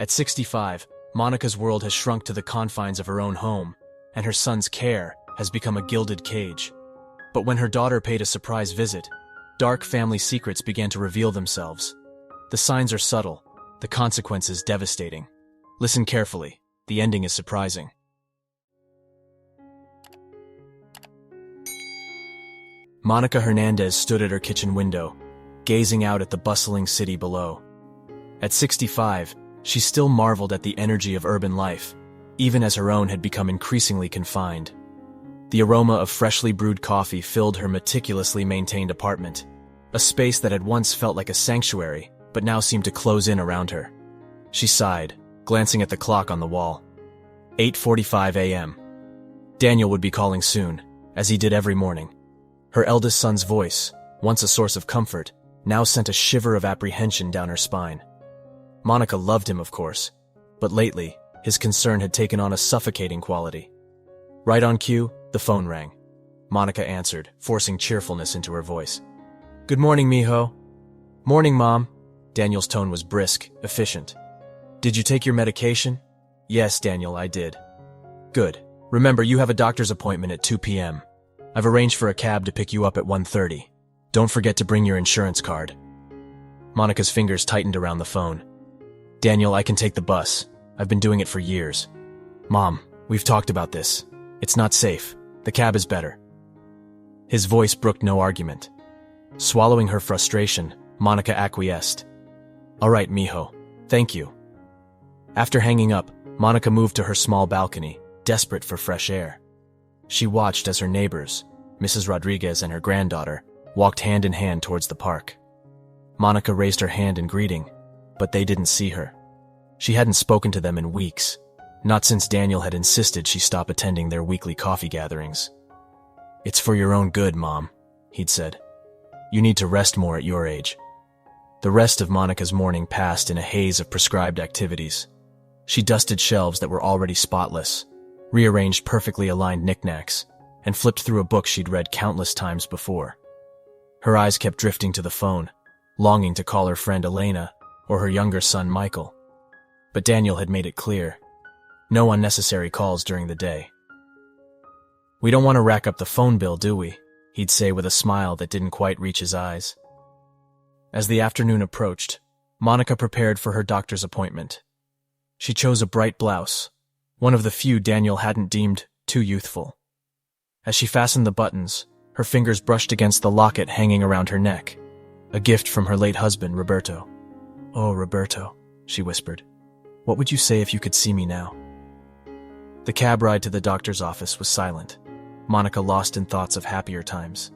At 65, Monica's world has shrunk to the confines of her own home, and her son's care has become a gilded cage. But when her daughter paid a surprise visit, dark family secrets began to reveal themselves. The signs are subtle, the consequences devastating. Listen carefully, the ending is surprising. Monica Hernandez stood at her kitchen window, gazing out at the bustling city below. At 65, she still marveled at the energy of urban life, even as her own had become increasingly confined. The aroma of freshly brewed coffee filled her meticulously maintained apartment, a space that had once felt like a sanctuary, but now seemed to close in around her. She sighed, glancing at the clock on the wall. 8:45 a.m. Daniel would be calling soon, as he did every morning. Her eldest son's voice, once a source of comfort, now sent a shiver of apprehension down her spine. Monica loved him, of course, but lately, his concern had taken on a suffocating quality. Right on cue, the phone rang. Monica answered, forcing cheerfulness into her voice. "Good morning, mijo." "Morning, Mom." Daniel's tone was brisk, efficient. "Did you take your medication?" "Yes, Daniel, I did." "Good. Remember, you have a doctor's appointment at 2 p.m. I've arranged for a cab to pick you up at 1:30. Don't forget to bring your insurance card." Monica's fingers tightened around the phone. "Daniel, I can take the bus. I've been doing it for years." "Mom, we've talked about this. It's not safe. The cab is better." His voice brooked no argument. Swallowing her frustration, Monica acquiesced. "All right, mijo. Thank you." After hanging up, Monica moved to her small balcony, desperate for fresh air. She watched as her neighbors, Mrs. Rodriguez and her granddaughter, walked hand in hand towards the park. Monica raised her hand in greeting, but they didn't see her. She hadn't spoken to them in weeks, not since Daniel had insisted she stop attending their weekly coffee gatherings. "It's for your own good, Mom," he'd said. "You need to rest more at your age." The rest of Monica's morning passed in a haze of prescribed activities. She dusted shelves that were already spotless, rearranged perfectly aligned knickknacks, and flipped through a book she'd read countless times before. Her eyes kept drifting to the phone, longing to call her friend Elena or her younger son Michael. But Daniel had made it clear. No unnecessary calls during the day. "We don't want to rack up the phone bill, do we?" he'd say with a smile that didn't quite reach his eyes. As the afternoon approached, Monica prepared for her doctor's appointment. She chose a bright blouse, one of the few Daniel hadn't deemed too youthful. As she fastened the buttons, her fingers brushed against the locket hanging around her neck, a gift from her late husband, Roberto. "Oh, Roberto," she whispered, "what would you say if you could see me now?" The cab ride to the doctor's office was silent, Monica lost in thoughts of happier times.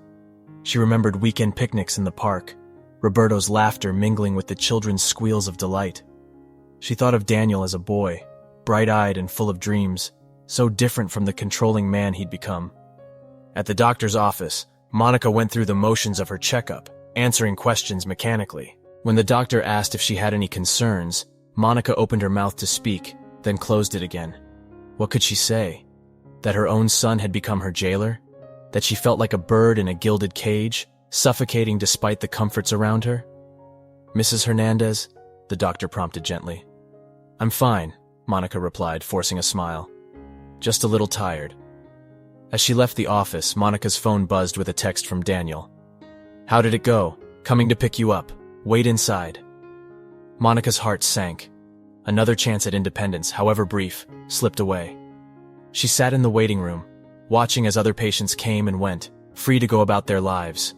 She remembered weekend picnics in the park, Roberto's laughter mingling with the children's squeals of delight. She thought of Daniel as a boy, bright-eyed and full of dreams, so different from the controlling man he'd become. At the doctor's office, Monica went through the motions of her checkup, answering questions mechanically. When the doctor asked if she had any concerns, Monica opened her mouth to speak, then closed it again. What could she say? That her own son had become her jailer? That she felt like a bird in a gilded cage, suffocating despite the comforts around her? "Mrs. Hernandez?" the doctor prompted gently. "I'm fine," Monica replied, forcing a smile. "Just a little tired." As she left the office, Monica's phone buzzed with a text from Daniel. "How did it go? Coming to pick you up. Wait inside." Monica's heart sank. Another chance at independence, however brief, slipped away. She sat in the waiting room, watching as other patients came and went, free to go about their lives.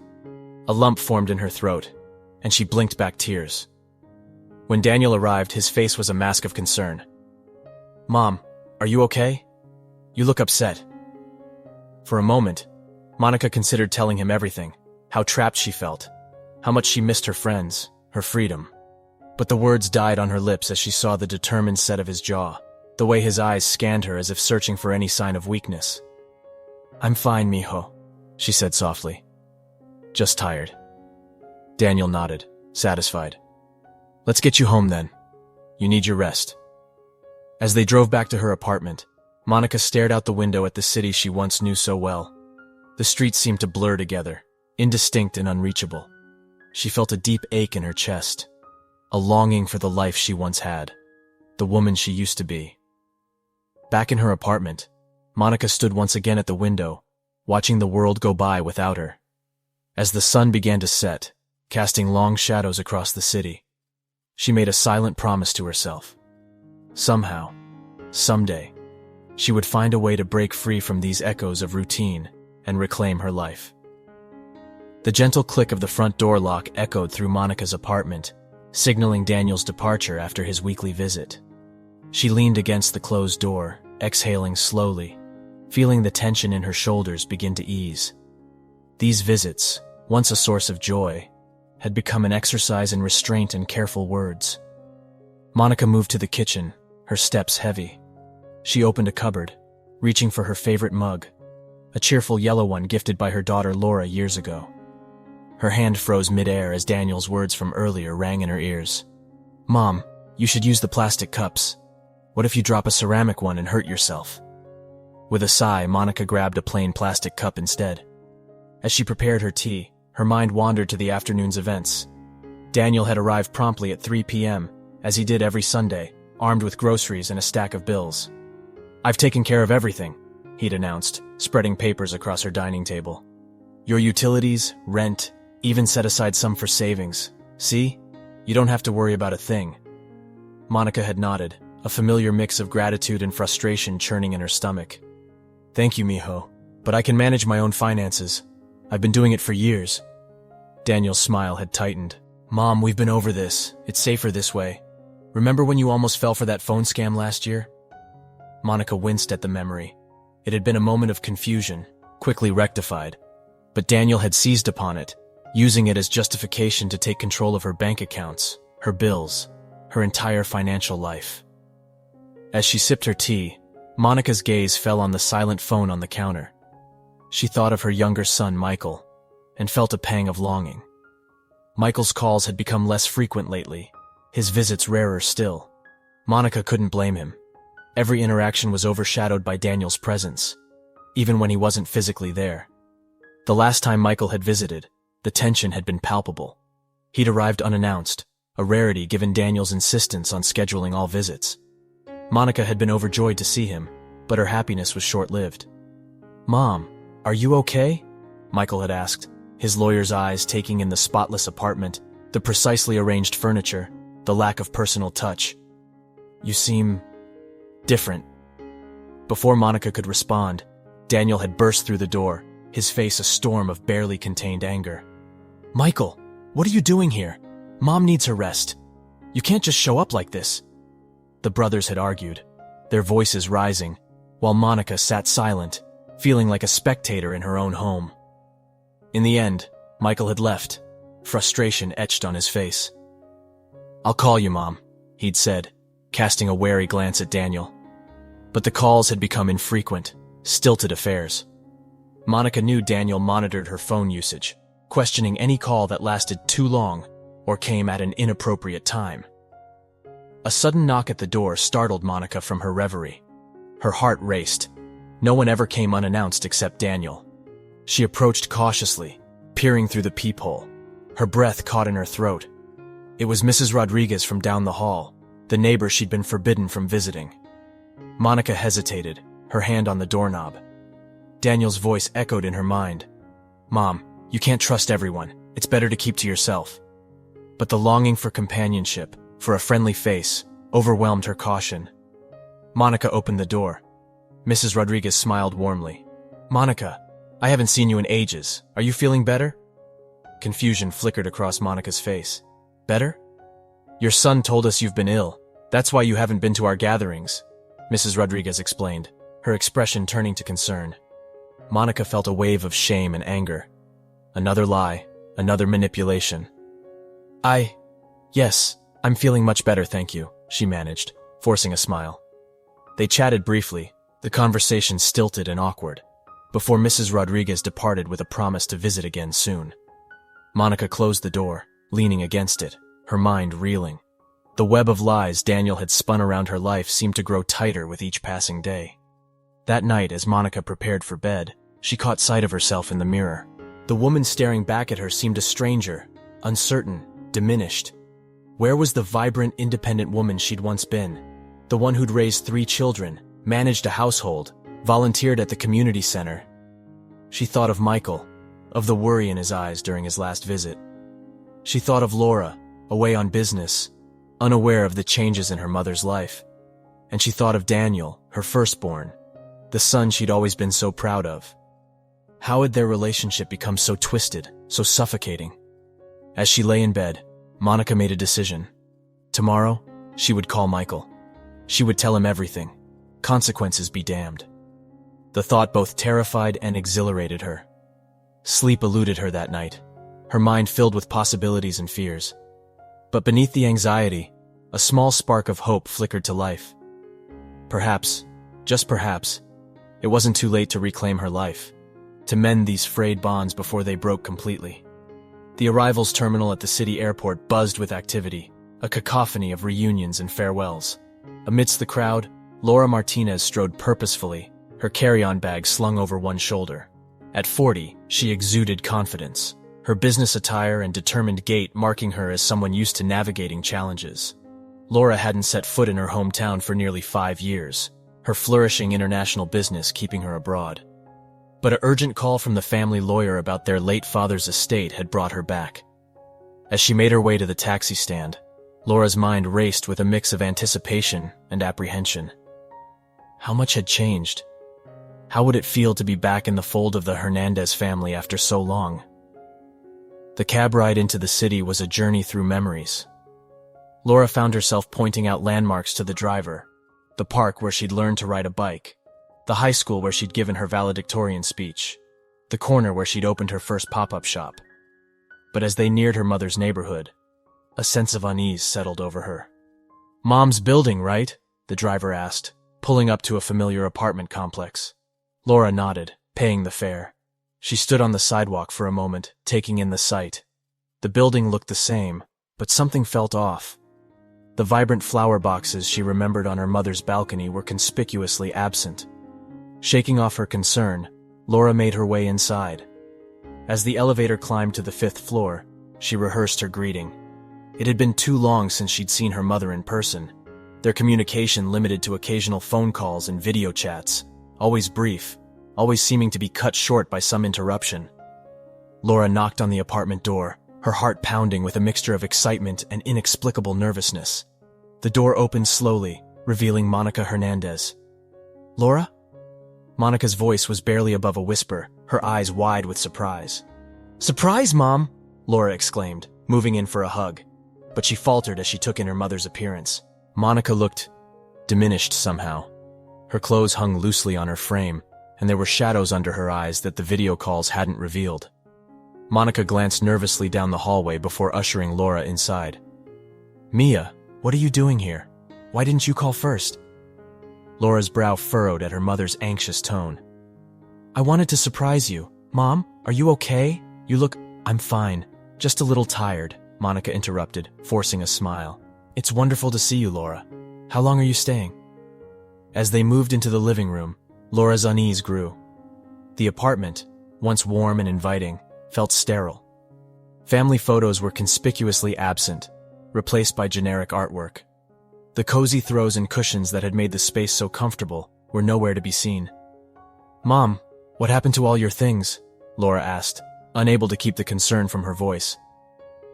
A lump formed in her throat, and she blinked back tears. When Daniel arrived, his face was a mask of concern. "Mom, are you okay? You look upset." For a moment, Monica considered telling him everything, how trapped she felt, how much she missed her friends, her freedom. But the words died on her lips as she saw the determined set of his jaw, the way his eyes scanned her as if searching for any sign of weakness. "I'm fine, mijo," she said softly. "Just tired." Daniel nodded, satisfied. "Let's get you home then. You need your rest." As they drove back to her apartment, Monica stared out the window at the city she once knew so well. The streets seemed to blur together, indistinct and unreachable. She felt a deep ache in her chest, a longing for the life she once had. the woman she used to be. Back in her apartment, Monica stood once again at the window, watching the world go by without her. As the sun began to set, casting long shadows across the city, she made a silent promise to herself. Somehow, someday, she would find a way to break free from these echoes of routine and reclaim her life. The gentle click of the front door lock echoed through Monica's apartment, signaling Daniel's departure after his weekly visit. She leaned against the closed door, exhaling slowly, feeling the tension in her shoulders begin to ease. These visits, once a source of joy, had become an exercise in restraint and careful words. Monica moved to the kitchen, her steps heavy. She opened a cupboard, reaching for her favorite mug, a cheerful yellow one gifted by her daughter Laura years ago. Her hand froze mid-air as Daniel's words from earlier rang in her ears. "Mom, you should use the plastic cups. What if you drop a ceramic one and hurt yourself?" With a sigh, Monica grabbed a plain plastic cup instead. As she prepared her tea, her mind wandered to the afternoon's events. Daniel had arrived promptly at 3 p.m., as he did every Sunday, armed with groceries and a stack of bills. "I've taken care of everything," he'd announced, spreading papers across her dining table. "Your utilities, rent, even set aside some for savings. See? You don't have to worry about a thing." Monica had nodded, a familiar mix of gratitude and frustration churning in her stomach. "Thank you, mijo, but I can manage my own finances. I've been doing it for years." Daniel's smile had tightened. "Mom, we've been over this. It's safer this way. Remember when you almost fell for that phone scam last year?" Monica winced at the memory. It had been a moment of confusion, quickly rectified. But Daniel had seized upon it, using it as justification to take control of her bank accounts, her bills, her entire financial life. As she sipped her tea, Monica's gaze fell on the silent phone on the counter. She thought of her younger son, Michael, and felt a pang of longing. Michael's calls had become less frequent lately, his visits rarer still. Monica couldn't blame him. Every interaction was overshadowed by Daniel's presence, even when he wasn't physically there. The last time Michael had visited, the tension had been palpable. He'd arrived unannounced, a rarity given Daniel's insistence on scheduling all visits. Monica had been overjoyed to see him, but her happiness was short-lived. "Mom, are you okay?" Michael had asked, his lawyer's eyes taking in the spotless apartment, the precisely arranged furniture, the lack of personal touch. "You seem different." Before Monica could respond, Daniel had burst through the door, his face a storm of barely contained anger. "Michael, what are you doing here? Mom needs her rest. You can't just show up like this." The brothers had argued, their voices rising, while Monica sat silent, feeling like a spectator in her own home. In the end, Michael had left, frustration etched on his face. "I'll call you, Mom," he'd said, casting a wary glance at Daniel. But the calls had become infrequent, stilted affairs. Monica knew Daniel monitored her phone usage, questioning any call that lasted too long or came at an inappropriate time. A sudden knock at the door startled Monica from her reverie. Her heart raced. No one ever came unannounced except Daniel. She approached cautiously, peering through the peephole, her breath caught in her throat. It was Mrs. Rodriguez from down the hall, the neighbor she'd been forbidden from visiting. Monica hesitated, her hand on the doorknob. Daniel's voice echoed in her mind. "Mom, you can't trust everyone. It's better to keep to yourself." But the longing for companionship, for a friendly face, overwhelmed her caution. Monica opened the door. Mrs. Rodriguez smiled warmly. "Monica, I haven't seen you in ages. Are you feeling better?" Confusion flickered across Monica's face. "Better? Your son told us you've been ill. That's why you haven't been to our gatherings," Mrs. Rodriguez explained, her expression turning to concern. Monica felt a wave of shame and anger. Another lie, another manipulation. Yes, I'm feeling much better, thank you," she managed, forcing a smile. They chatted briefly, the conversation stilted and awkward, before Mrs. Rodriguez departed with a promise to visit again soon. Monica closed the door, leaning against it, her mind reeling. The web of lies Daniel had spun around her life seemed to grow tighter with each passing day. That night, as Monica prepared for bed, she caught sight of herself in the mirror. The woman staring back at her seemed a stranger, uncertain, diminished. Where was the vibrant, independent woman she'd once been? The one who'd raised 3 children, managed a household, volunteered at the community center. She thought of Michael, of the worry in his eyes during his last visit. She thought of Laura, away on business, unaware of the changes in her mother's life. And she thought of Daniel, her firstborn, the son she'd always been so proud of. How had their relationship become so twisted, so suffocating? As she lay in bed, Monica made a decision. Tomorrow, she would call Michael. She would tell him everything. Consequences be damned. The thought both terrified and exhilarated her. Sleep eluded her that night, her mind filled with possibilities and fears. But beneath the anxiety, a small spark of hope flickered to life. Perhaps, just perhaps, it wasn't too late to reclaim her life, to mend these frayed bonds before they broke completely. The arrivals terminal at the city airport buzzed with activity, a cacophony of reunions and farewells. Amidst the crowd, Laura Martinez strode purposefully, her carry-on bag slung over one shoulder. At 40, she exuded confidence, her business attire and determined gait marking her as someone used to navigating challenges. Laura hadn't set foot in her hometown for nearly 5 years, her flourishing international business keeping her abroad. But an urgent call from the family lawyer about their late father's estate had brought her back. As she made her way to the taxi stand, Laura's mind raced with a mix of anticipation and apprehension. How much had changed? How would it feel to be back in the fold of the Hernandez family after so long? The cab ride into the city was a journey through memories. Laura found herself pointing out landmarks to the driver, the park where she'd learned to ride a bike, the high school where she'd given her valedictorian speech, the corner where she'd opened her first pop-up shop. But as they neared her mother's neighborhood, a sense of unease settled over her. "Mom's building, right?" the driver asked, pulling up to a familiar apartment complex. Laura nodded, paying the fare. She stood on the sidewalk for a moment, taking in the sight. The building looked the same, but something felt off. The vibrant flower boxes she remembered on her mother's balcony were conspicuously absent. Shaking off her concern, Laura made her way inside. As the elevator climbed to the 5th floor, she rehearsed her greeting. It had been too long since she'd seen her mother in person, their communication limited to occasional phone calls and video chats, always brief, always seeming to be cut short by some interruption. Laura knocked on the apartment door, her heart pounding with a mixture of excitement and inexplicable nervousness. The door opened slowly, revealing Monica Hernandez. "Laura?" Monica's voice was barely above a whisper, her eyes wide with surprise. "Surprise, Mom!" Laura exclaimed, moving in for a hug. But she faltered as she took in her mother's appearance. Monica looked diminished somehow. Her clothes hung loosely on her frame, and there were shadows under her eyes that the video calls hadn't revealed. Monica glanced nervously down the hallway before ushering Laura inside. "Mia, what are you doing here? Why didn't you call first?" Laura's brow furrowed at her mother's anxious tone. "I wanted to surprise you. Mom, are you okay? You look—" "I'm fine. Just a little tired," Monica interrupted, forcing a smile. "It's wonderful to see you, Laura. How long are you staying?" As they moved into the living room, Laura's unease grew. The apartment, once warm and inviting, felt sterile. Family photos were conspicuously absent, replaced by generic artwork. The cozy throws and cushions that had made the space so comfortable were nowhere to be seen. "Mom, what happened to all your things?" Laura asked, unable to keep the concern from her voice.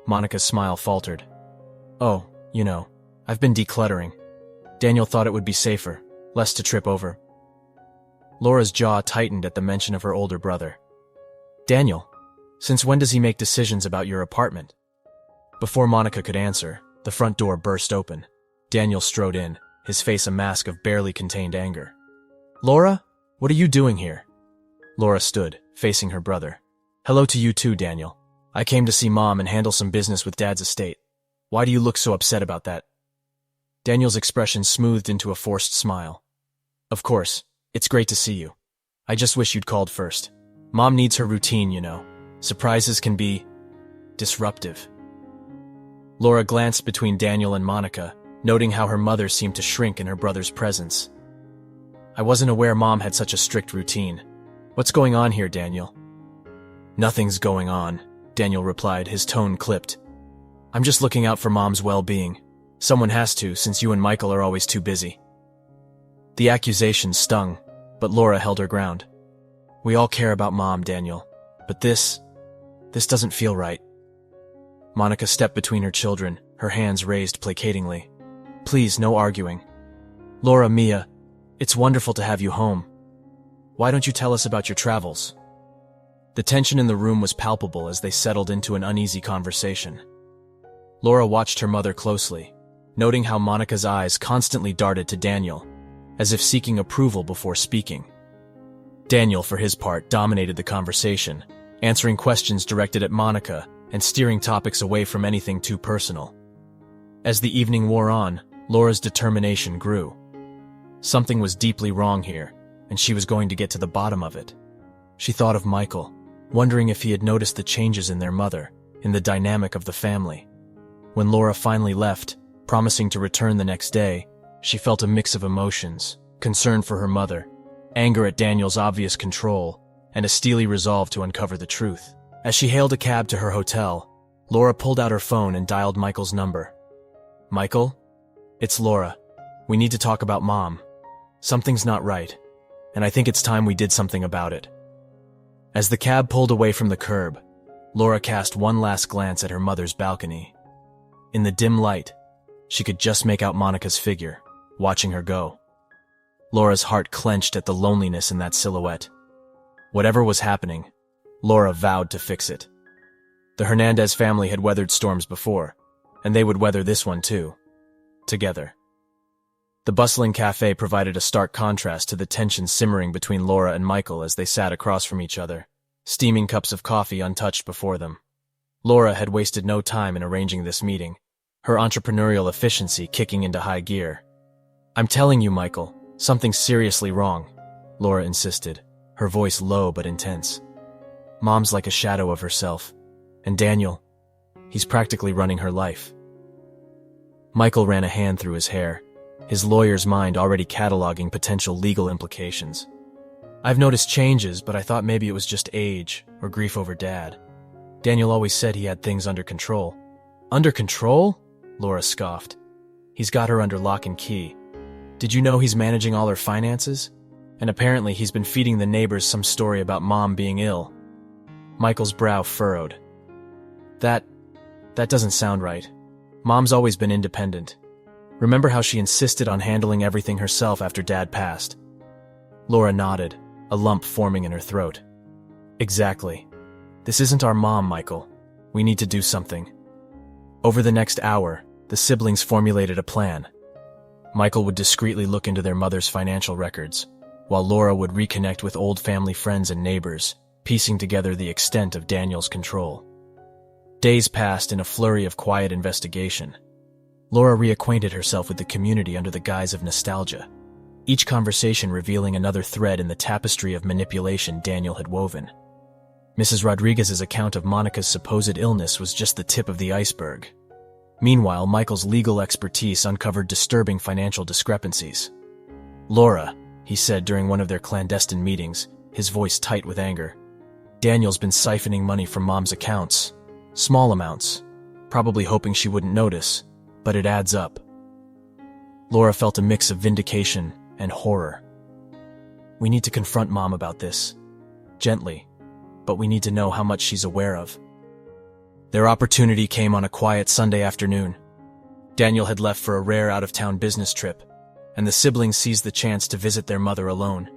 Monica's smile faltered. "Oh, I've been decluttering. Daniel thought it would be safer, less to trip over." Laura's jaw tightened at the mention of her older brother. "Daniel? Since when does he make decisions about your apartment?" Before Monica could answer, the front door burst open. Daniel strode in, his face a mask of barely contained anger. "Laura, what are you doing here?" Laura stood, facing her brother. "Hello to you too, Daniel. I came to see Mom and handle some business with Dad's estate. Why do you look so upset about that?" Daniel's expression smoothed into a forced smile. "Of course, it's great to see you. I just wish you'd called first. Mom needs her routine, Surprises can be disruptive." Laura glanced between Daniel and Monica, noting how her mother seemed to shrink in her brother's presence. "I wasn't aware Mom had such a strict routine. What's going on here, Daniel?" "Nothing's going on," Daniel replied, his tone clipped. "I'm just looking out for Mom's well-being. Someone has to, since you and Michael are always too busy." The accusation stung, but Laura held her ground. "We all care about Mom, Daniel, but this doesn't feel right." Monica stepped between her children, her hands raised placatingly. "Please, no arguing. Laura, Mia, it's wonderful to have you home. Why don't you tell us about your travels?" The tension in the room was palpable as they settled into an uneasy conversation. Laura watched her mother closely, noting how Monica's eyes constantly darted to Daniel, as if seeking approval before speaking. Daniel, for his part, dominated the conversation, answering questions directed at Monica and steering topics away from anything too personal. As the evening wore on, Laura's determination grew. Something was deeply wrong here, and she was going to get to the bottom of it. She thought of Michael, wondering if he had noticed the changes in their mother, in the dynamic of the family. When Laura finally left, promising to return the next day, she felt a mix of emotions: concern for her mother, anger at Daniel's obvious control, and a steely resolve to uncover the truth. As she hailed a cab to her hotel, Laura pulled out her phone and dialed Michael's number. "Michael? It's Laura. We need to talk about Mom. Something's not right, and I think it's time we did something about it." As the cab pulled away from the curb, Laura cast one last glance at her mother's balcony. In the dim light, she could just make out Monica's figure, watching her go. Laura's heart clenched at the loneliness in that silhouette. Whatever was happening, Laura vowed to fix it. The Hernandez family had weathered storms before, and they would weather this one too, together. The bustling cafe provided a stark contrast to the tension simmering between Laura and Michael as they sat across from each other, steaming cups of coffee untouched before them. Laura had wasted no time in arranging this meeting, her entrepreneurial efficiency kicking into high gear. "I'm telling you, Michael, something's seriously wrong," Laura insisted, her voice low but intense. "Mom's like a shadow of herself, and Daniel, he's practically running her life." Michael ran a hand through his hair, his lawyer's mind already cataloging potential legal implications. "I've noticed changes, but I thought maybe it was just age or grief over Dad. Daniel always said he had things under control." "Under control?" Laura scoffed. "He's got her under lock and key. Did you know he's managing all her finances? And apparently he's been feeding the neighbors some story about Mom being ill." Michael's brow furrowed. That doesn't sound right. Mom's always been independent. Remember how she insisted on handling everything herself after Dad passed?" Laura nodded, a lump forming in her throat. "Exactly. This isn't our Mom, Michael. We need to do something." Over the next hour, the siblings formulated a plan. Michael would discreetly look into their mother's financial records, while Laura would reconnect with old family friends and neighbors, piecing together the extent of Daniel's control. Days passed in a flurry of quiet investigation. Laura reacquainted herself with the community under the guise of nostalgia, each conversation revealing another thread in the tapestry of manipulation Daniel had woven. Mrs. Rodriguez's account of Monica's supposed illness was just the tip of the iceberg. Meanwhile, Michael's legal expertise uncovered disturbing financial discrepancies. "Laura," he said during one of their clandestine meetings, his voice tight with anger, "Daniel's been siphoning money from Mom's accounts. Small amounts, probably hoping she wouldn't notice, but it adds up." Laura felt a mix of vindication and horror. "We need to confront Mom about this. Gently, but we need to know how much she's aware of." Their opportunity came on a quiet Sunday afternoon. Daniel had left for a rare out-of-town business trip, and the siblings seized the chance to visit their mother alone.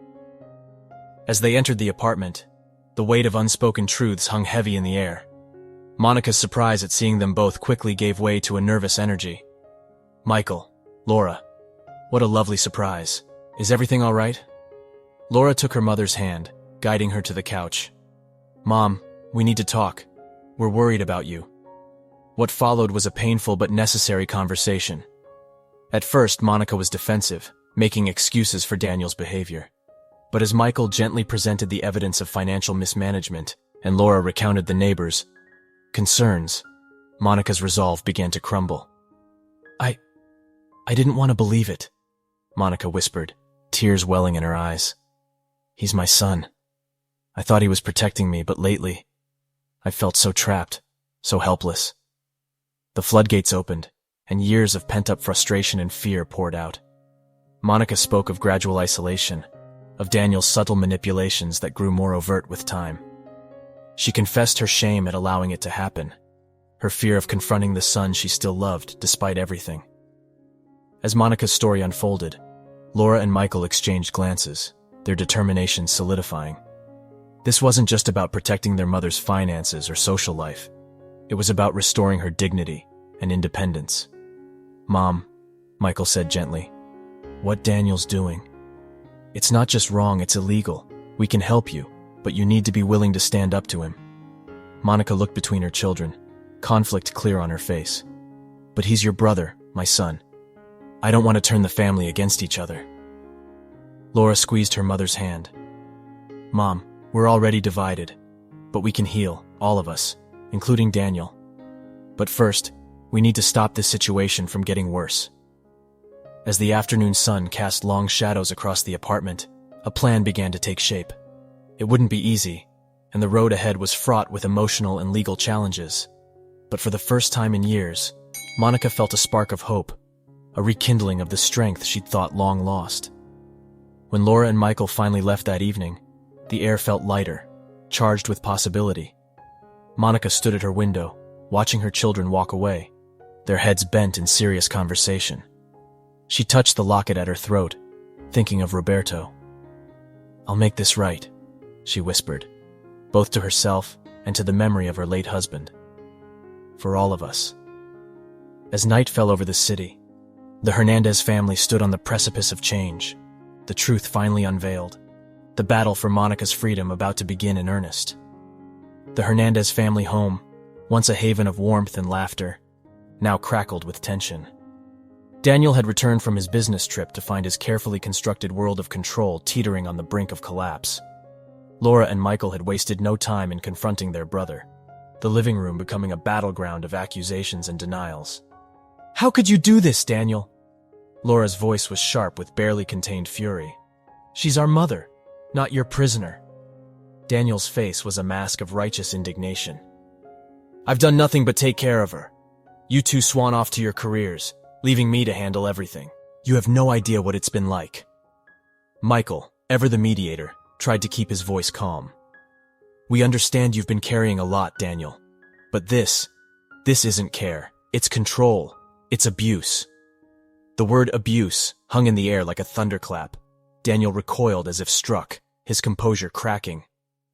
As they entered the apartment, the weight of unspoken truths hung heavy in the air. Monica's surprise at seeing them both quickly gave way to a nervous energy. "Michael, Laura, what a lovely surprise. Is everything all right?" Laura took her mother's hand, guiding her to the couch. "Mom, we need to talk. We're worried about you." What followed was a painful but necessary conversation. At first, Monica was defensive, making excuses for Daniel's behavior. But as Michael gently presented the evidence of financial mismanagement, and Laura recounted the neighbors' concerns, Monica's resolve began to crumble. I didn't want to believe it," Monica whispered, tears welling in her eyes. "He's my son. I thought he was protecting me, but lately, I felt so trapped, so helpless." The floodgates opened, and years of pent-up frustration and fear poured out. Monica spoke of gradual isolation, of Daniel's subtle manipulations that grew more overt with time. She confessed her shame at allowing it to happen, her fear of confronting the son she still loved despite everything. As Monica's story unfolded, Laura and Michael exchanged glances, their determination solidifying. This wasn't just about protecting their mother's finances or social life. It was about restoring her dignity and independence. "Mom," Michael said gently, "what Daniel's doing? It's not just wrong, it's illegal. We can help you, but you need to be willing to stand up to him." Monica looked between her children, conflict clear on her face. "But he's your brother, my son. I don't want to turn the family against each other." Laura squeezed her mother's hand. "Mom, we're already divided, but we can heal, all of us, including Daniel. But first, we need to stop this situation from getting worse." As the afternoon sun cast long shadows across the apartment, a plan began to take shape. It wouldn't be easy, and the road ahead was fraught with emotional and legal challenges. But for the first time in years, Monica felt a spark of hope, a rekindling of the strength she'd thought long lost. When Laura and Michael finally left that evening, the air felt lighter, charged with possibility. Monica stood at her window, watching her children walk away, their heads bent in serious conversation. She touched the locket at her throat, thinking of Roberto. "I'll make this right," she whispered, both to herself and to the memory of her late husband. "For all of us." As night fell over the city, the Hernandez family stood on the precipice of change, the truth finally unveiled, the battle for Monica's freedom about to begin in earnest. The Hernandez family home, once a haven of warmth and laughter, now crackled with tension. Daniel had returned from his business trip to find his carefully constructed world of control teetering on the brink of collapse. Laura and Michael had wasted no time in confronting their brother, the living room becoming a battleground of accusations and denials. "How could you do this, Daniel?" Laura's voice was sharp with barely contained fury. "She's our mother, not your prisoner." Daniel's face was a mask of righteous indignation. "I've done nothing but take care of her. You two swan off to your careers, leaving me to handle everything. You have no idea what it's been like." Michael, ever the mediator, tried to keep his voice calm. "We understand you've been carrying a lot, Daniel. But this isn't care. It's control. It's abuse." The word abuse hung in the air like a thunderclap. Daniel recoiled as if struck, his composure cracking.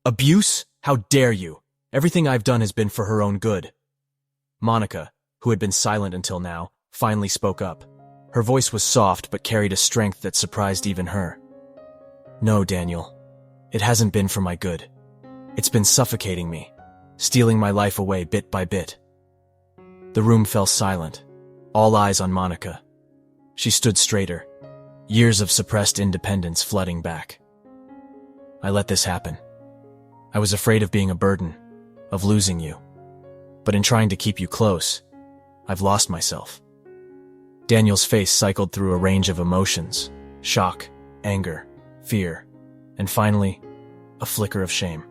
"Abuse? How dare you? Everything I've done has been for her own good." Monica, who had been silent until now, finally spoke up. Her voice was soft but carried a strength that surprised even her. "No, Daniel. It hasn't been for my good. It's been suffocating me, stealing my life away bit by bit." The room fell silent, all eyes on Monica. She stood straighter, years of suppressed independence flooding back. "I let this happen. I was afraid of being a burden, of losing you. But in trying to keep you close, I've lost myself." Daniel's face cycled through a range of emotions: shock, anger, fear, and finally, a flicker of shame.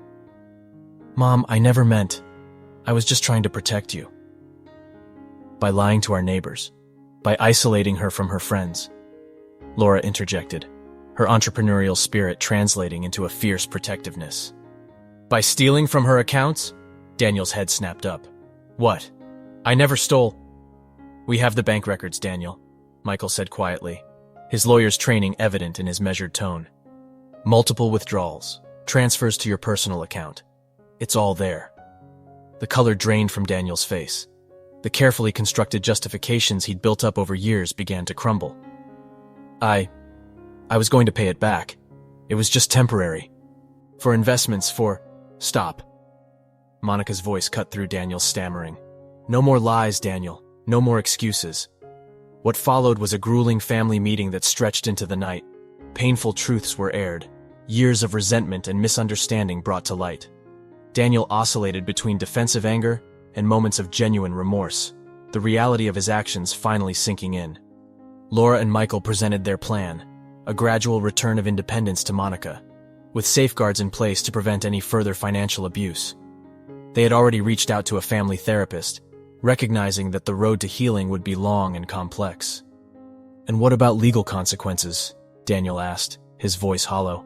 "Mom, I never meant. I was just trying to protect you." "By lying to our neighbors, by isolating her from her friends," Laura interjected, her entrepreneurial spirit translating into a fierce protectiveness. "By stealing from her accounts?" Daniel's head snapped up. "What? I never stole." "We have the bank records, Daniel," Michael said quietly, his lawyer's training evident in his measured tone. "Multiple withdrawals, transfers to your personal account. It's all there." The color drained from Daniel's face. The carefully constructed justifications he'd built up over years began to crumble. I was going to pay it back. It was just temporary. For investments, for..." "Stop." Monica's voice cut through Daniel's stammering. "No more lies, Daniel. No more excuses." What followed was a grueling family meeting that stretched into the night. Painful truths were aired, years of resentment and misunderstanding brought to light. Daniel oscillated between defensive anger and moments of genuine remorse, the reality of his actions finally sinking in. Laura and Michael presented their plan, a gradual return of independence to Monica, with safeguards in place to prevent any further financial abuse. They had already reached out to a family therapist, recognizing that the road to healing would be long and complex. "And what about legal consequences?" Daniel asked, his voice hollow.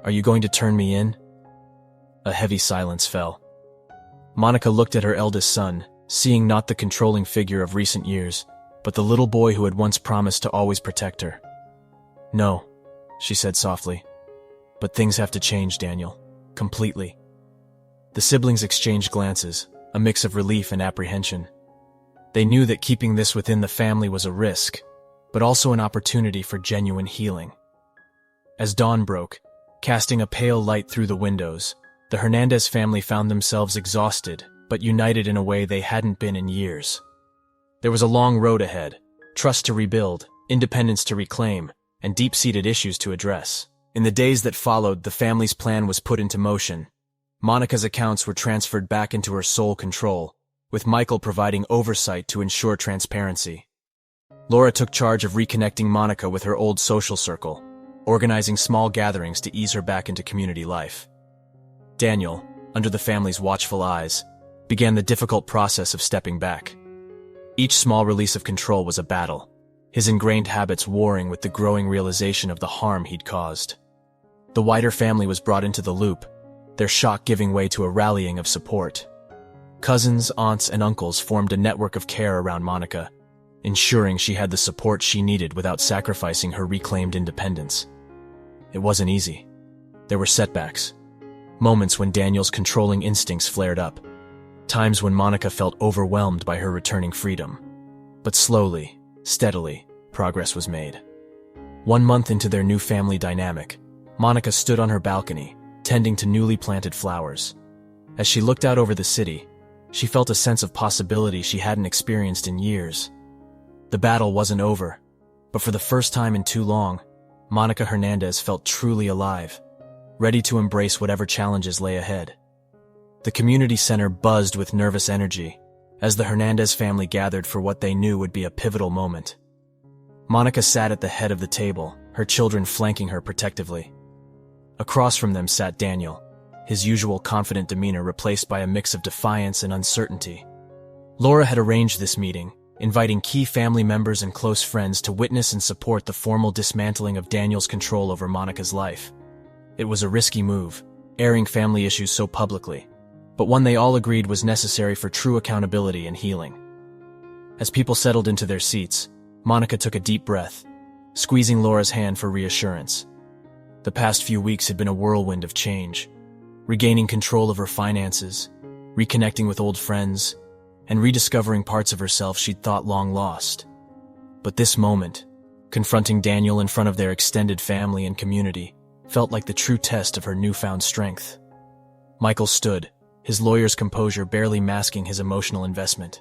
"Are you going to turn me in?" A heavy silence fell. Monica looked at her eldest son, seeing not the controlling figure of recent years, but the little boy who had once promised to always protect her. "No," she said softly. "But things have to change, Daniel. Completely." The siblings exchanged glances, a mix of relief and apprehension. They knew that keeping this within the family was a risk, but also an opportunity for genuine healing. As dawn broke, casting a pale light through the windows, the Hernandez family found themselves exhausted, but united in a way they hadn't been in years. There was a long road ahead, trust to rebuild, independence to reclaim, and deep-seated issues to address. In the days that followed, the family's plan was put into motion. Monica's accounts were transferred back into her sole control, with Michael providing oversight to ensure transparency. Laura took charge of reconnecting Monica with her old social circle, organizing small gatherings to ease her back into community life. Daniel, under the family's watchful eyes, began the difficult process of stepping back. Each small release of control was a battle, his ingrained habits warring with the growing realization of the harm he'd caused. The wider family was brought into the loop, their shock giving way to a rallying of support. Cousins, aunts, and uncles formed a network of care around Monica, ensuring she had the support she needed without sacrificing her reclaimed independence. It wasn't easy. There were setbacks, moments when Daniel's controlling instincts flared up, times when Monica felt overwhelmed by her returning freedom. But slowly, steadily, progress was made. 1 month into their new family dynamic, Monica stood on her balcony, tending to newly planted flowers. As she looked out over the city, she felt a sense of possibility she hadn't experienced in years. The battle wasn't over, but for the first time in too long, Monica Hernandez felt truly alive, ready to embrace whatever challenges lay ahead. The community center buzzed with nervous energy as the Hernandez family gathered for what they knew would be a pivotal moment. Monica sat at the head of the table, her children flanking her protectively. Across from them sat Daniel, his usual confident demeanor replaced by a mix of defiance and uncertainty. Laura had arranged this meeting, inviting key family members and close friends to witness and support the formal dismantling of Daniel's control over Monica's life. It was a risky move, airing family issues so publicly, but one they all agreed was necessary for true accountability and healing. As people settled into their seats, Monica took a deep breath, squeezing Laura's hand for reassurance. The past few weeks had been a whirlwind of change, regaining control of her finances, reconnecting with old friends, and rediscovering parts of herself she'd thought long lost. But this moment, confronting Daniel in front of their extended family and community, felt like the true test of her newfound strength. Michael stood, his lawyer's composure barely masking his emotional investment.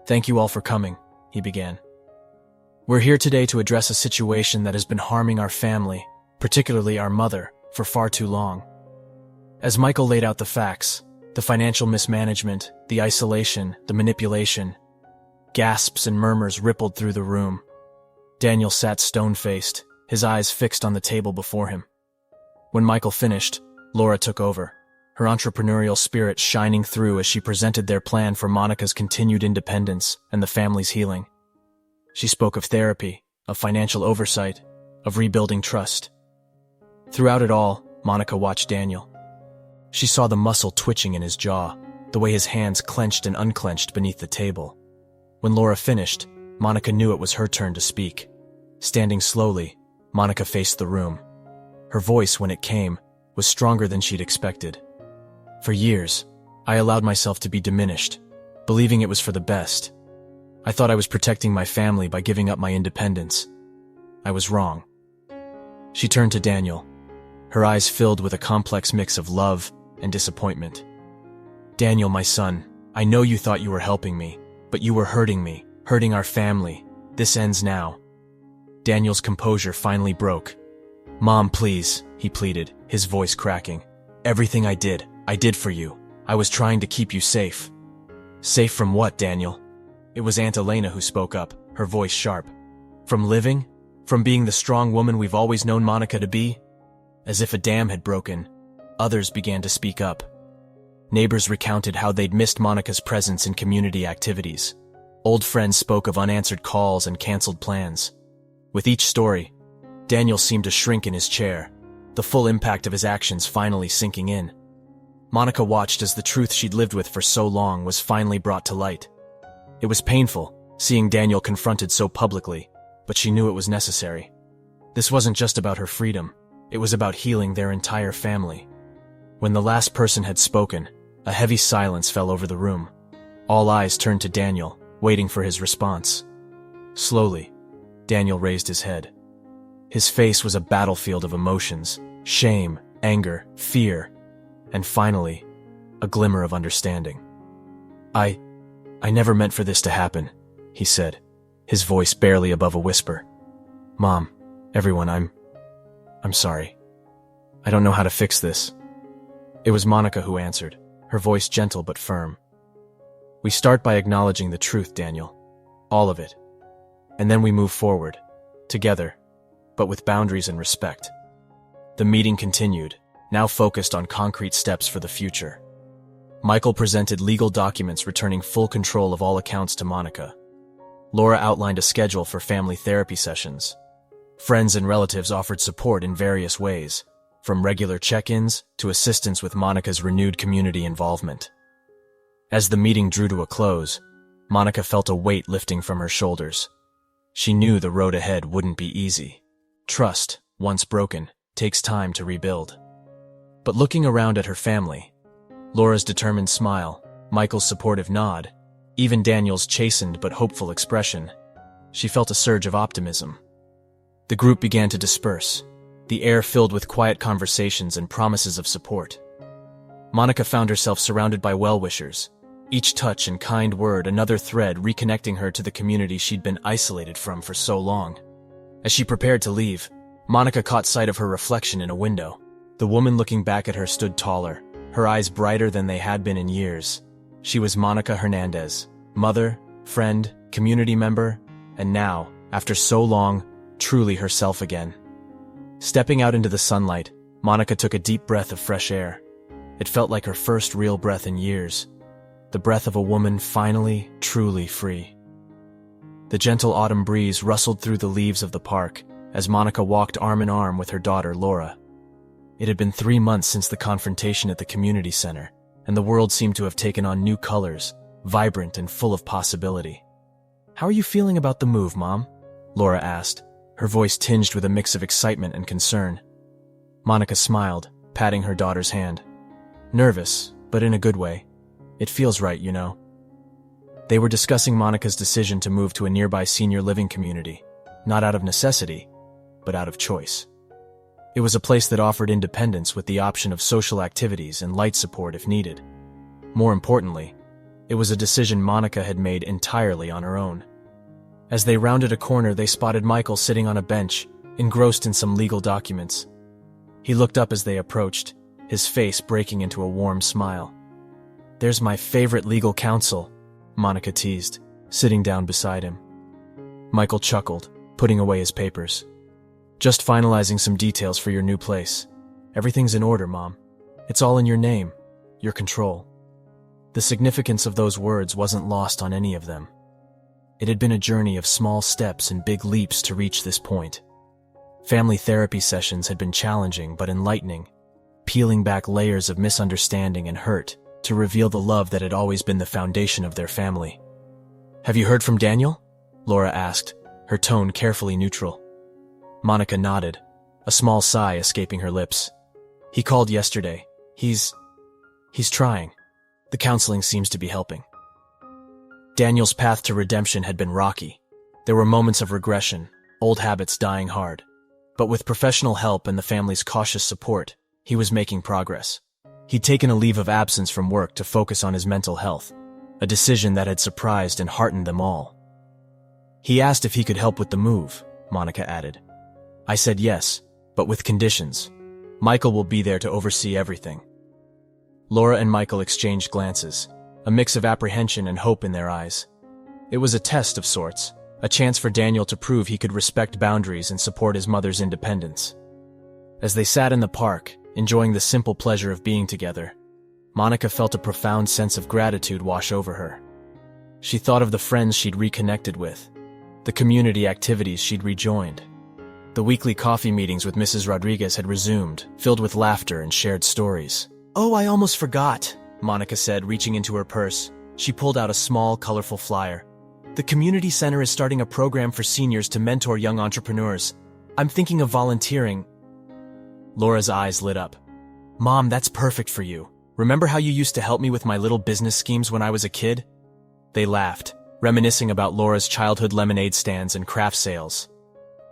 "Thank you all for coming," he began. "We're here today to address a situation that has been harming our family, particularly our mother, for far too long." As Michael laid out the facts, the financial mismanagement, the isolation, the manipulation, gasps and murmurs rippled through the room. Daniel sat stone-faced, his eyes fixed on the table before him. When Michael finished, Laura took over, her entrepreneurial spirit shining through as she presented their plan for Monica's continued independence and the family's healing. She spoke of therapy, of financial oversight, of rebuilding trust. Throughout it all, Monica watched Daniel. She saw the muscle twitching in his jaw, the way his hands clenched and unclenched beneath the table. When Laura finished, Monica knew it was her turn to speak. Standing slowly, Monica faced the room. Her voice, when it came, was stronger than she'd expected. "For years, I allowed myself to be diminished, believing it was for the best. I thought I was protecting my family by giving up my independence. I was wrong." She turned to Daniel, her eyes filled with a complex mix of love and disappointment. "Daniel, my son, I know you thought you were helping me, but you were hurting me, hurting our family. This ends now." Daniel's composure finally broke. "Mom, please," he pleaded, his voice cracking. "Everything I did for you. I was trying to keep you safe." "Safe from what, Daniel?" It was Aunt Elena who spoke up, her voice sharp. "From living? From being the strong woman we've always known Monica to be?" As if a dam had broken, others began to speak up. Neighbors recounted how they'd missed Monica's presence in community activities. Old friends spoke of unanswered calls and canceled plans. With each story, Daniel seemed to shrink in his chair, the full impact of his actions finally sinking in. Monica watched as the truth she'd lived with for so long was finally brought to light. It was painful, seeing Daniel confronted so publicly, but she knew it was necessary. This wasn't just about her freedom, it was about healing their entire family. When the last person had spoken, a heavy silence fell over the room. All eyes turned to Daniel, waiting for his response. Slowly, Daniel raised his head. His face was a battlefield of emotions, shame, anger, fear, and finally, a glimmer of understanding. I never meant for this to happen, he said, his voice barely above a whisper. Mom, everyone, I'm sorry. I don't know how to fix this. It was Monica who answered, her voice gentle but firm. We start by acknowledging the truth, Daniel. All of it. And then we move forward, together, but with boundaries and respect. The meeting continued, now focused on concrete steps for the future. Michael presented legal documents returning full control of all accounts to Monica. Laura outlined a schedule for family therapy sessions. Friends and relatives offered support in various ways, from regular check-ins to assistance with Monica's renewed community involvement. As the meeting drew to a close, Monica felt a weight lifting from her shoulders. She knew the road ahead wouldn't be easy. Trust, once broken, takes time to rebuild. But looking around at her family, Laura's determined smile, Michael's supportive nod, even Daniel's chastened but hopeful expression, she felt a surge of optimism. The group began to disperse, the air filled with quiet conversations and promises of support. Monica found herself surrounded by well-wishers, each touch and kind word another thread reconnecting her to the community she'd been isolated from for so long. As she prepared to leave, Monica caught sight of her reflection in a window. The woman looking back at her stood taller, her eyes brighter than they had been in years. She was Monica Hernandez, mother, friend, community member, and now, after so long, truly herself again. Stepping out into the sunlight, Monica took a deep breath of fresh air. It felt like her first real breath in years, the breath of a woman finally, truly free. The gentle autumn breeze rustled through the leaves of the park as Monica walked arm in arm with her daughter, Laura. It had been 3 months since the confrontation at the community center, and the world seemed to have taken on new colors, vibrant and full of possibility. "How are you feeling about the move, Mom?" Laura asked, her voice tinged with a mix of excitement and concern. Monica smiled, patting her daughter's hand. "Nervous, but in a good way. It feels right, you know." They were discussing Monica's decision to move to a nearby senior living community, not out of necessity, but out of choice. It was a place that offered independence with the option of social activities and light support if needed. More importantly, it was a decision Monica had made entirely on her own. As they rounded a corner, they spotted Michael sitting on a bench, engrossed in some legal documents. He looked up as they approached, his face breaking into a warm smile. "There's my favorite legal counsel," Monica teased, sitting down beside him. Michael chuckled, putting away his papers. "Just finalizing some details for your new place. Everything's in order, Mom. It's all in your name, your control." The significance of those words wasn't lost on any of them. It had been a journey of small steps and big leaps to reach this point. Family therapy sessions had been challenging but enlightening, peeling back layers of misunderstanding and hurt to reveal the love that had always been the foundation of their family. "Have you heard from Daniel?" Laura asked, her tone carefully neutral. Monica nodded, a small sigh escaping her lips. "He called yesterday. He's trying. The counseling seems to be helping." Daniel's path to redemption had been rocky. There were moments of regression, old habits dying hard. But with professional help and the family's cautious support, he was making progress. He'd taken a leave of absence from work to focus on his mental health, a decision that had surprised and heartened them all. "He asked if he could help with the move," Monica added. "I said yes, but with conditions. Michael will be there to oversee everything." Laura and Michael exchanged glances, a mix of apprehension and hope in their eyes. It was a test of sorts, a chance for Daniel to prove he could respect boundaries and support his mother's independence. As they sat in the park, enjoying the simple pleasure of being together, Monica felt a profound sense of gratitude wash over her. She thought of the friends she'd reconnected with, the community activities she'd rejoined. The weekly coffee meetings with Mrs. Rodriguez had resumed, filled with laughter and shared stories. "Oh, I almost forgot," Monica said, reaching into her purse. She pulled out a small, colorful flyer. "The community center is starting a program for seniors to mentor young entrepreneurs. I'm thinking of volunteering." Laura's eyes lit up. "Mom, that's perfect for you. Remember how you used to help me with my little business schemes when I was a kid?" They laughed, reminiscing about Laura's childhood lemonade stands and craft sales.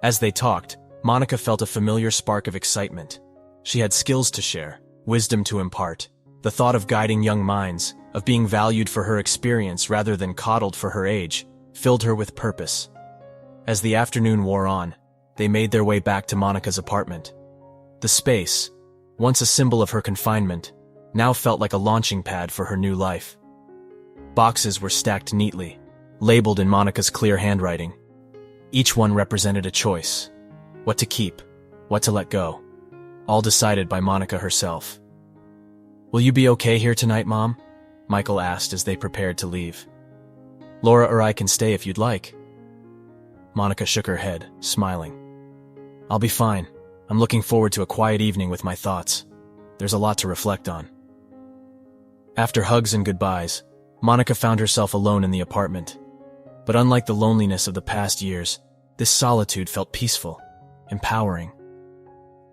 As they talked, Monica felt a familiar spark of excitement. She had skills to share, wisdom to impart. The thought of guiding young minds, of being valued for her experience rather than coddled for her age, filled her with purpose. As the afternoon wore on, they made their way back to Monica's apartment. The space, once a symbol of her confinement, now felt like a launching pad for her new life. Boxes were stacked neatly, labeled in Monica's clear handwriting. Each one represented a choice: what to keep, what to let go, all decided by Monica herself. "Will you be okay here tonight, Mom?" Michael asked as they prepared to leave. "Laura or I can stay if you'd like." Monica shook her head, smiling. "I'll be fine. I'm looking forward to a quiet evening with my thoughts. There's a lot to reflect on." After hugs and goodbyes, Monica found herself alone in the apartment. But unlike the loneliness of the past years, this solitude felt peaceful, empowering.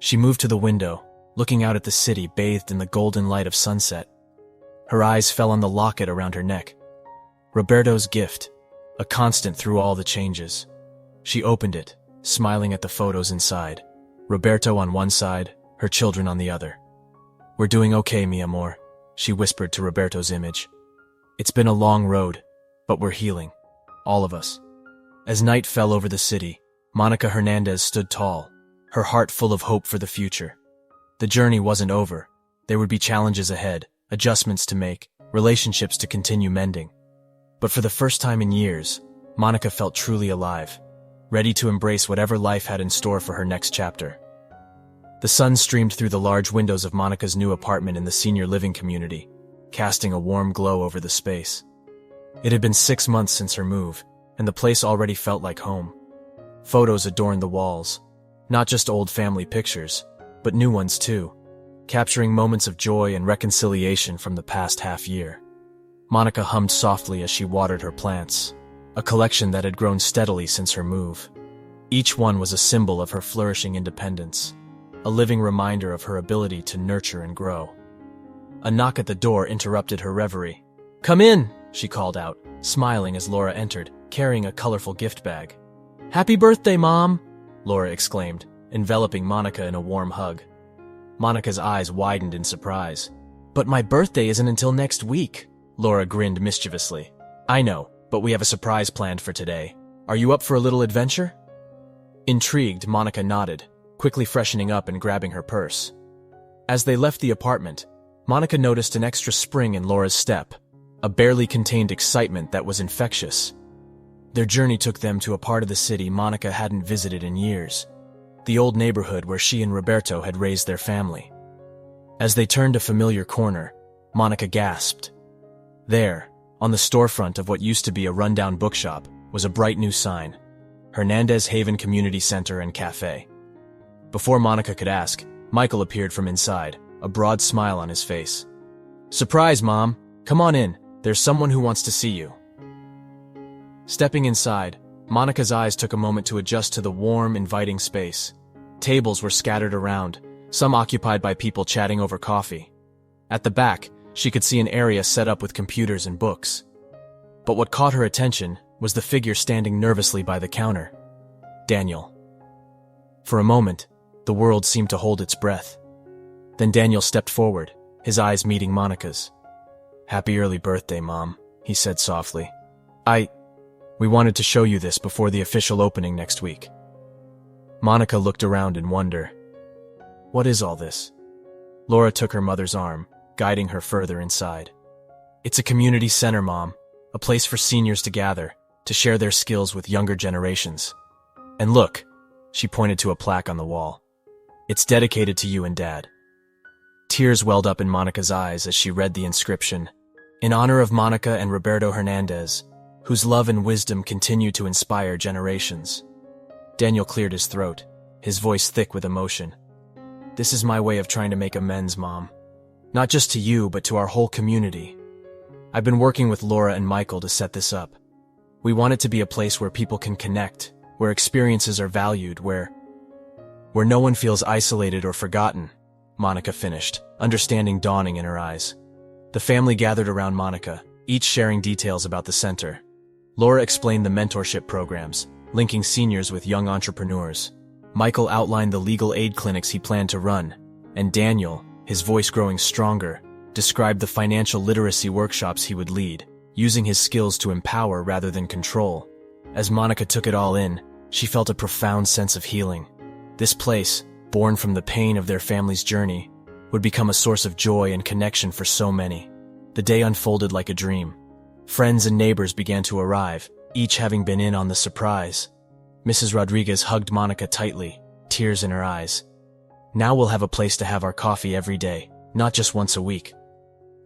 She moved to the window, looking out at the city bathed in the golden light of sunset. Her eyes fell on the locket around her neck. Roberto's gift, a constant through all the changes. She opened it, smiling at the photos inside. Roberto on one side, her children on the other. "We're doing okay, mi amor," she whispered to Roberto's image. "It's been a long road, but we're healing. All of us." As night fell over the city, Monica Hernandez stood tall, her heart full of hope for the future. The journey wasn't over. There would be challenges ahead, adjustments to make, relationships to continue mending. But for the first time in years, Monica felt truly alive, ready to embrace whatever life had in store for her next chapter. The sun streamed through the large windows of Monica's new apartment in the senior living community, casting a warm glow over the space. It had been 6 months since her move, and the place already felt like home. Photos adorned the walls, not just old family pictures, but new ones too, capturing moments of joy and reconciliation from the past half year. Monica hummed softly as she watered her plants, a collection that had grown steadily since her move. Each one was a symbol of her flourishing independence, a living reminder of her ability to nurture and grow. A knock at the door interrupted her reverie. "Come in," she called out, smiling as Laura entered, carrying a colorful gift bag. "Happy birthday, Mom!" Laura exclaimed, enveloping Monica in a warm hug. Monica's eyes widened in surprise. "But my birthday isn't until next week," Laura grinned mischievously. "I know, but we have a surprise planned for today. Are you up for a little adventure?" Intrigued, Monica nodded, quickly freshening up and grabbing her purse. As they left the apartment, Monica noticed an extra spring in Laura's step, a barely contained excitement that was infectious. Their journey took them to a part of the city Monica hadn't visited in years, the old neighborhood where she and Roberto had raised their family. As they turned a familiar corner, Monica gasped. There, on the storefront of what used to be a rundown bookshop, was a bright new sign: Hernandez Haven Community Center and Cafe. Before Monica could ask, Michael appeared from inside, a broad smile on his face. "Surprise, Mom! Come on in. There's someone who wants to see you." Stepping inside, Monica's eyes took a moment to adjust to the warm, inviting space. Tables were scattered around, some occupied by people chatting over coffee. At the back, she could see an area set up with computers and books. But what caught her attention was the figure standing nervously by the counter: Daniel. For a moment, the world seemed to hold its breath. Then Daniel stepped forward, his eyes meeting Monica's. "Happy early birthday, Mom," he said softly. We wanted to show you this before the official opening next week." Monica looked around in wonder. "What is all this?" Laura took her mother's arm, guiding her further inside. "It's a community center, Mom, a place for seniors to gather, to share their skills with younger generations. And look," she pointed to a plaque on the wall, "it's dedicated to you and Dad." Tears welled up in Monica's eyes as she read the inscription: "In honor of Monica and Roberto Hernandez, whose love and wisdom continue to inspire generations. Daniel cleared his throat, his voice thick with emotion. This is my way of trying to make amends, Mom. Not just to you, but to our whole community. I've been working with Laura and Michael to set this up. We want it to be a place where people can connect, where experiences are valued, where no one feels isolated or forgotten, Monica finished, understanding dawning in her eyes. The family gathered around Monica, each sharing details about the center. Laura explained the mentorship programs, linking seniors with young entrepreneurs. Michael outlined the legal aid clinics he planned to run, and Daniel, his voice growing stronger, described the financial literacy workshops he would lead, using his skills to empower rather than control. As Monica took it all in, she felt a profound sense of healing. This place, born from the pain of their family's journey, would become a source of joy and connection for so many. The day unfolded like a dream. Friends and neighbors began to arrive, each having been in on the surprise. Mrs. Rodriguez hugged Monica tightly, tears in her eyes. Now we'll have a place to have our coffee every day, not just once a week.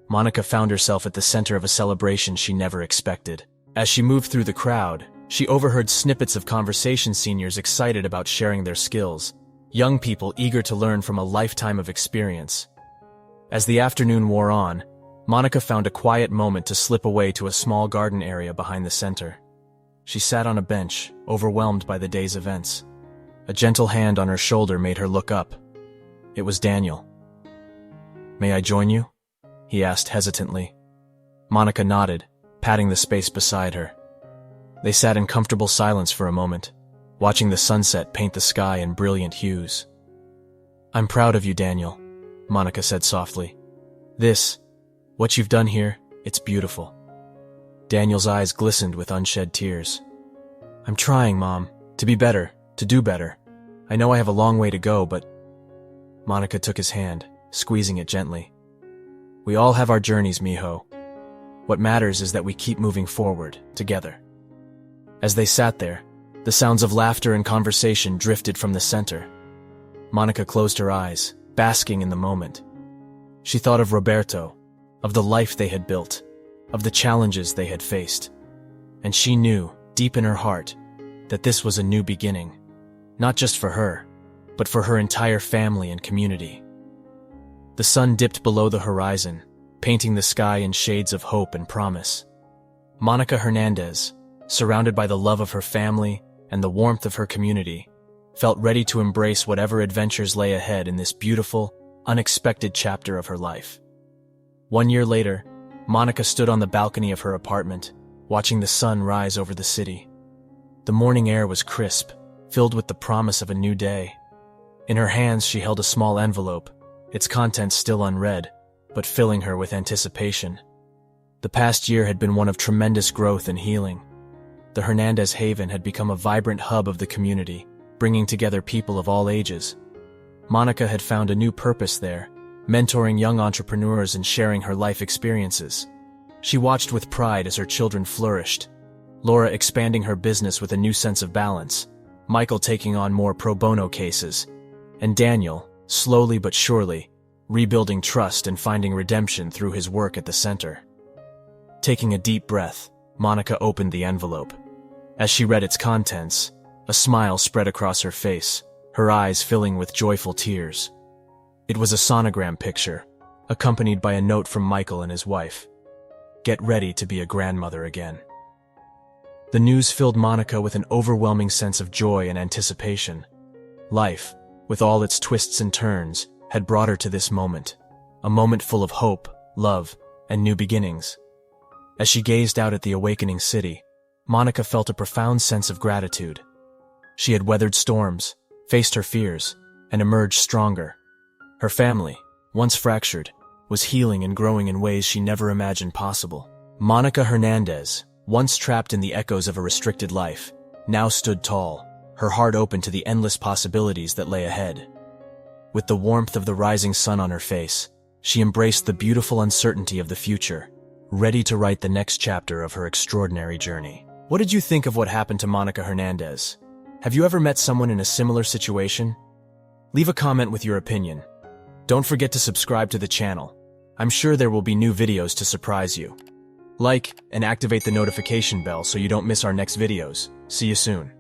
Monica found herself at the center of a celebration she never expected. As she moved through the crowd, she overheard snippets of conversation, seniors excited about sharing their skills, young people eager to learn from a lifetime of experience. As the afternoon wore on, Monica found a quiet moment to slip away to a small garden area behind the center. She sat on a bench, overwhelmed by the day's events. A gentle hand on her shoulder made her look up. It was Daniel. "May I join you?" he asked hesitantly. Monica nodded, patting the space beside her. They sat in comfortable silence for a moment, watching the sunset paint the sky in brilliant hues. "I'm proud of you, Daniel," Monica said softly. What you've done here, it's beautiful." Daniel's eyes glistened with unshed tears. "I'm trying, Mom, to be better, to do better. I know I have a long way to go, but—" Monica took his hand, squeezing it gently. "We all have our journeys, mijo. What matters is that we keep moving forward, together." As they sat there, the sounds of laughter and conversation drifted from the center. Monica closed her eyes, basking in the moment. She thought of Roberto, of the life they had built, of the challenges they had faced. And she knew, deep in her heart, that this was a new beginning, not just for her, but for her entire family and community. The sun dipped below the horizon, painting the sky in shades of hope and promise. Monica Hernandez, surrounded by the love of her family and the warmth of her community, felt ready to embrace whatever adventures lay ahead in this beautiful, unexpected chapter of her life. 1 year later, Monica stood on the balcony of her apartment, watching the sun rise over the city. The morning air was crisp, filled with the promise of a new day. In her hands she held a small envelope, its contents still unread, but filling her with anticipation. The past year had been one of tremendous growth and healing. The Hernandez Haven had become a vibrant hub of the community, bringing together people of all ages. Monica had found a new purpose there, mentoring young entrepreneurs and sharing her life experiences. She watched with pride as her children flourished, Laura expanding her business with a new sense of balance, Michael taking on more pro bono cases, and Daniel, slowly but surely, rebuilding trust and finding redemption through his work at the center. Taking a deep breath, Monica opened the envelope. As she read its contents, a smile spread across her face, her eyes filling with joyful tears. It was a sonogram picture, accompanied by a note from Michael and his wife. "Get ready to be a grandmother again." The news filled Monica with an overwhelming sense of joy and anticipation. Life, with all its twists and turns, had brought her to this moment, a moment full of hope, love, and new beginnings. As she gazed out at the awakening city, Monica felt a profound sense of gratitude. She had weathered storms, faced her fears, and emerged stronger. Her family, once fractured, was healing and growing in ways she never imagined possible. Monica Hernandez, once trapped in the echoes of a restricted life, now stood tall, her heart open to the endless possibilities that lay ahead. With the warmth of the rising sun on her face, she embraced the beautiful uncertainty of the future, ready to write the next chapter of her extraordinary journey. What did you think of what happened to Monica Hernandez? Have you ever met someone in a similar situation? Leave a comment with your opinion. Don't forget to subscribe to the channel. I'm sure there will be new videos to surprise you. Like and activate the notification bell so you don't miss our next videos. See you soon.